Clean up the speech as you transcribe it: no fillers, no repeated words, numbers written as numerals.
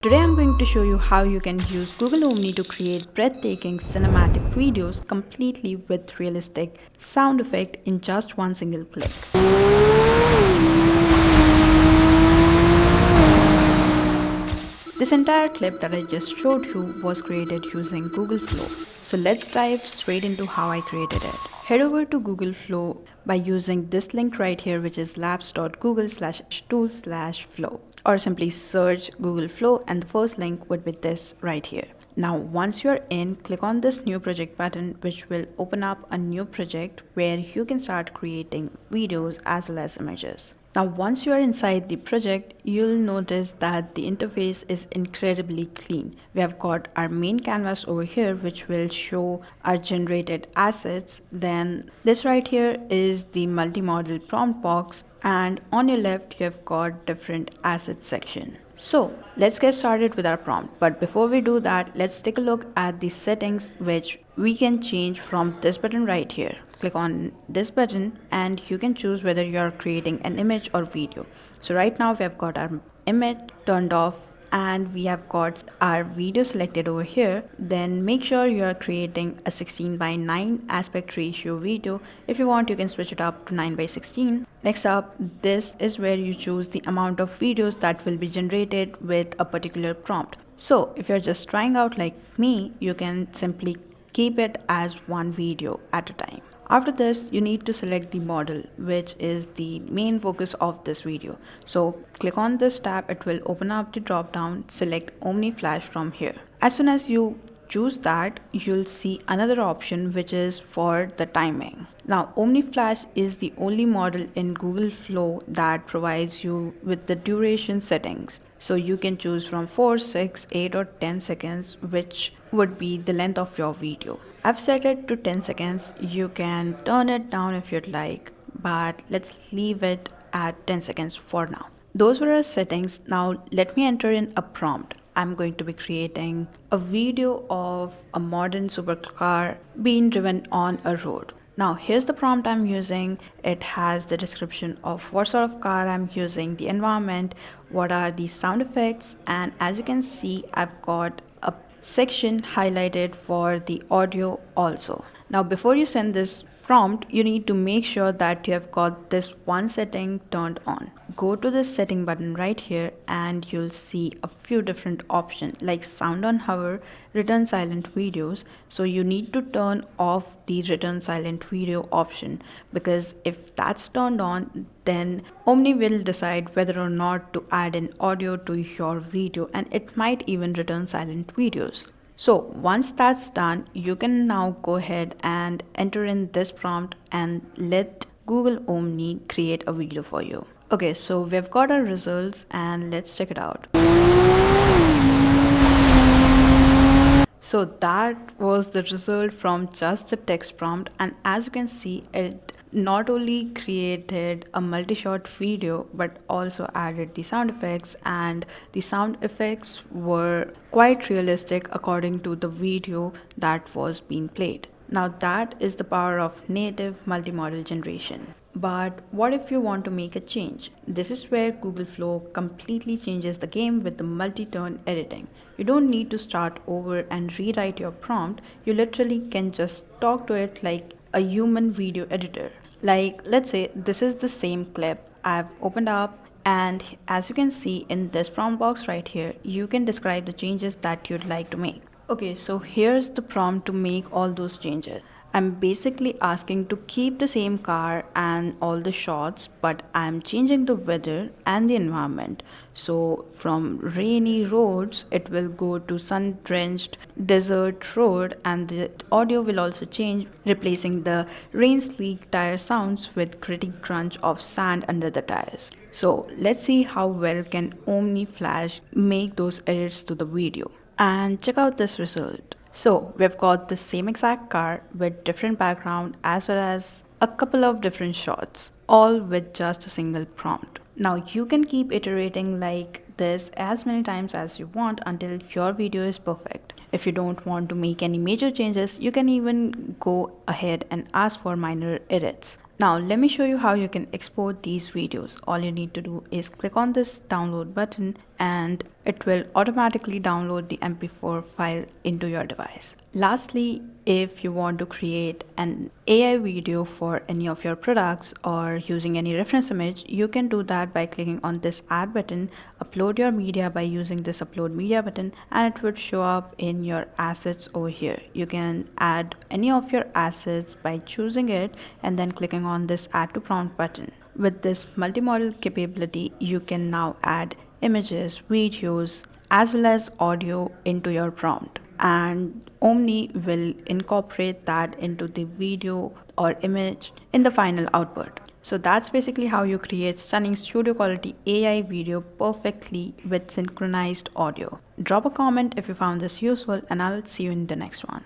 Today I'm going to show you how you can use Google Omni to create breathtaking cinematic videos completely with realistic sound effect in just one single click. This entire clip that I just showed you was created using Google Flow. So let's dive straight into how I created it. Head over to Google Flow by using this link right here, which is labs.google/tools/flow, or simply search Google Flow and the first link would be this right here. Now once you're in, click on this new project button, which will open up a new project where you can start creating videos as well as images. Now once you are inside the project, you'll notice that the interface is incredibly clean. We have got our main canvas over here, which will show our generated assets. Then this right here is the multi-model prompt box, and on your left you have got different assets section. So let's get started with our prompt, but before we do that, let's take a look at the settings which we can change from this button right here. Click on this button and you can choose whether you're creating an image or video. So right now we have got our image turned off and we have got our video selected over here. Then make sure you are creating a 16:9 aspect ratio video. If you want, you can switch it up to 9:16. Next up, this is where you choose the amount of videos that will be generated with a particular prompt. So if you're just trying out like me, you can simply keep it as one video at a time. After this, you need to select the model, which is the main focus of this video. So click on this tab, it will open up the drop down, select Omni Flash from here. As soon as you choose that, you'll see another option which is for the timing. Now Omni Flash is the only model in Google Flow that provides you with the duration settings. So you can choose from 4, 6, 8 or 10 seconds, which would be the length of your video. I've set it to 10 seconds. You can turn it down if you'd like, but let's leave it at 10 seconds for now. Those were our settings. Now let me enter in a prompt. I'm going to be creating a video of a modern supercar being driven on a road. Now here's the prompt I'm using. It has the description of what sort of car I'm using, the environment, what are the sound effects, and as you can see, I've got a section highlighted for the audio also. Now before you send this prompt, you need to make sure that you have got this one setting turned on. Go to the setting button right here and you'll see a few different options like sound on hover, return silent videos. So you need to turn off the return silent video option, because if that's turned on, then Omni will decide whether or not to add an audio to your video, and it might even return silent videos. So once that's done, you can now go ahead and enter in this prompt and let Google Omni create a video for you. Okay, so we've got our results and let's check it out. So that was the result from just a text prompt, and as you can see, it not only created a multi-shot video but also added the sound effects, and the sound effects were quite realistic according to the video that was being played. Now that is the power of native multimodal generation. But what if you want to make a change? This is where Google Flow completely changes the game with the multi-turn editing. You don't need to start over and rewrite your prompt. You literally can just talk to it like a human video editor. Like, let's say this is the same clip I've opened up, and as you can see in this prompt box right here, you can describe the changes that you'd like to make. Okay, so here's the prompt to make all those changes. I'm basically asking to keep the same car and all the shots, but I'm changing the weather and the environment. So from rainy roads, it will go to sun-drenched desert road, and the audio will also change, replacing the rain-sleek tire sounds with gritty crunch of sand under the tires. So let's see how well can Omni Flash make those edits to the video. And check out this result. So we've got the same exact car with different background as well as a couple of different shots, all with just a single prompt. Now you can keep iterating like this as many times as you want until your video is perfect. If you don't want to make any major changes, you can even go ahead and ask for minor edits. Now let me show you how you can export these videos. All you need to do is click on this download button and it will automatically download the MP4 file into your device. Lastly, if you want to create an AI video for any of your products or using any reference image, you can do that by clicking on this add button, upload your media by using this upload media button, and it would show up in your assets over here. You can add any of your assets by choosing it and then clicking on this add to prompt button. With this multi-modal capability, you can now add images, videos, as well as audio into your prompt. And Omni will incorporate that into the video or image in the final output. So that's basically how you create stunning studio quality AI video perfectly with synchronized audio. Drop a comment if you found this useful, and I'll see you in the next one.